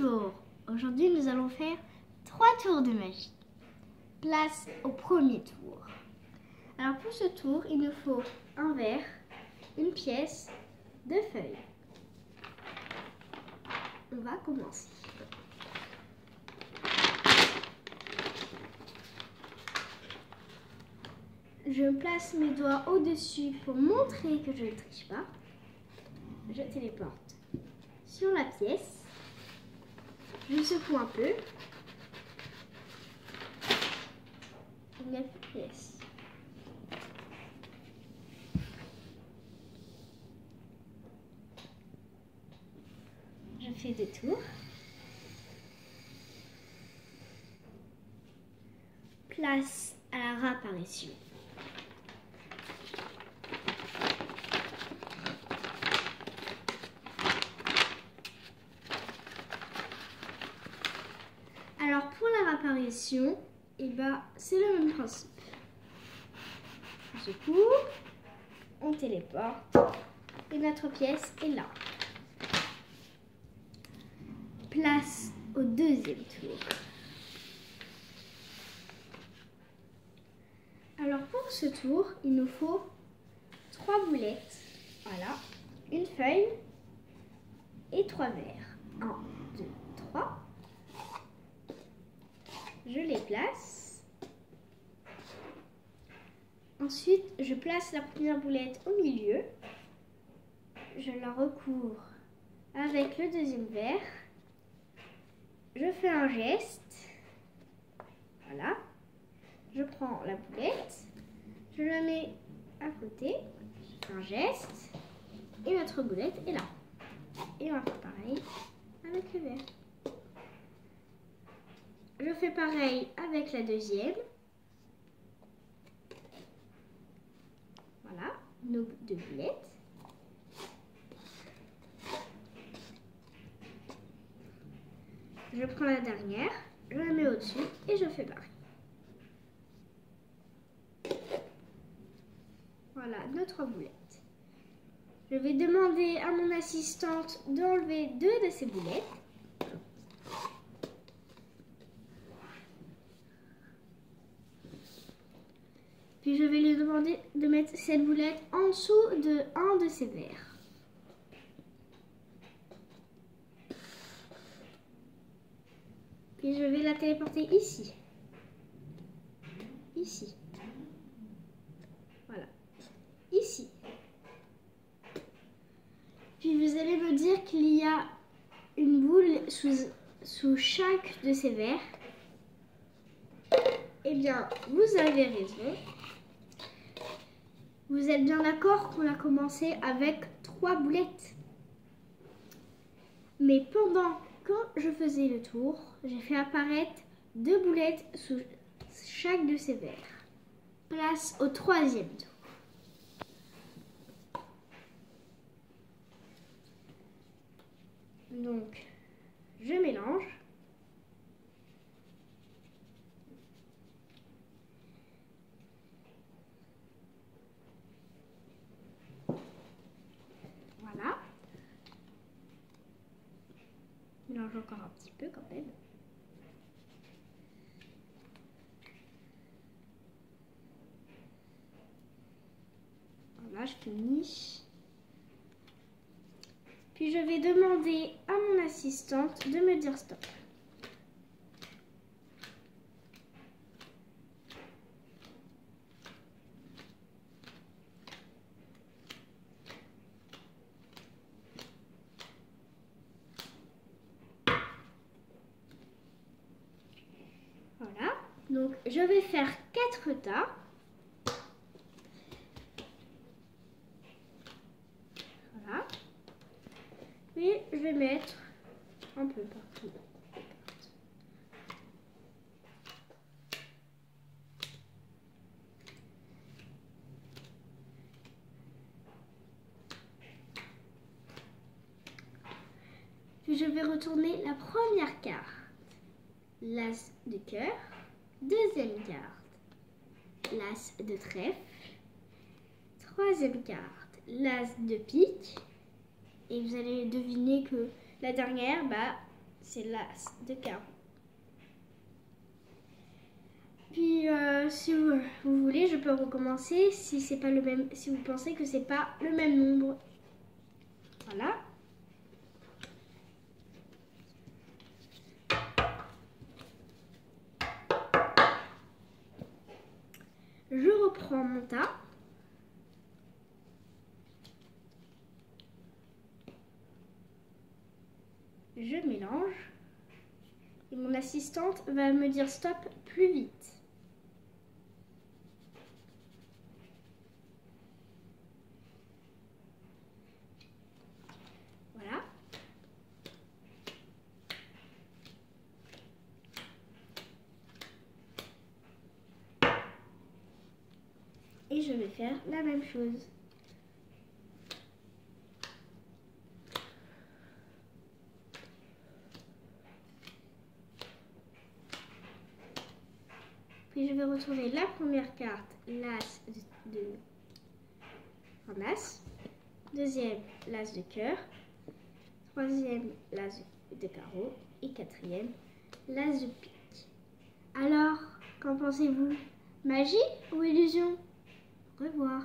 Bonjour, aujourd'hui nous allons faire 3 tours de magie. Place au premier tour. Alors pour ce tour, il nous faut un verre, une pièce, 2 feuilles. On va commencer. Je place mes doigts au-dessus pour montrer que je ne triche pas. Je téléporte sur la pièce. Je secoue un peu. Il n'y a plus de pièce. Je fais 2 tours. Place à la réapparition. Alors pour la réapparition, c'est le même principe. On secoue, on téléporte et notre pièce est là. Place au deuxième tour. Alors pour ce tour, il nous faut 3 boulettes. Voilà, une feuille et 3 verres. 1, 2, 3. Je les place. Ensuite, je place la première boulette au milieu. Je la recouvre avec le deuxième verre. Je fais un geste. Voilà. Je prends la boulette. Je la mets à côté. Je fais un geste. Et notre boulette est là. Et on va faire pareil avec le verre. Je fais pareil avec la deuxième. Voilà, nos 2 boulettes. Je prends la dernière, je la mets au-dessus et je fais pareil. Voilà, nos 3 boulettes. Je vais demander à mon assistante d'enlever 2 de ces boulettes. Puis je vais lui demander de mettre cette boulette en dessous de un de ces verres. Puis je vais la téléporter ici. Ici. Voilà. Ici. Puis vous allez me dire qu'il y a une boule sous chaque de ces verres. Eh bien, vous avez raison. Vous êtes bien d'accord qu'on a commencé avec 3 boulettes. Mais quand je faisais le tour, j'ai fait apparaître 2 boulettes sous chaque de ces verres. Place au 3e tour. Donc, je mélange. Voilà. Mélange encore un petit peu quand même. Voilà, je finis. Puis je vais demander à mon assistante de me dire stop. Voilà, donc je vais faire 4 tas. Voilà. Et je vais mettre un peu partout. Puis je vais retourner la première carte. L'as de cœur. Deuxième carte. L'as de trèfle. Troisième carte. L'as de pique. Et vous allez deviner que la dernière, c'est l'as de carreau. Puis si vous voulez, je peux recommencer si c'est pas le même, si vous pensez que c'est pas le même nombre. Voilà. Je reprends mon tas. Je mélange. Et mon assistante va me dire stop plus vite. Voilà. Et je vais faire la même chose. Puis je vais retourner la première carte, l'as en as. Deuxième, l'as de cœur. Troisième, l'as de carreau. Et quatrième, l'as de pique. Alors, qu'en pensez-vous? Magie ou illusion? Au revoir.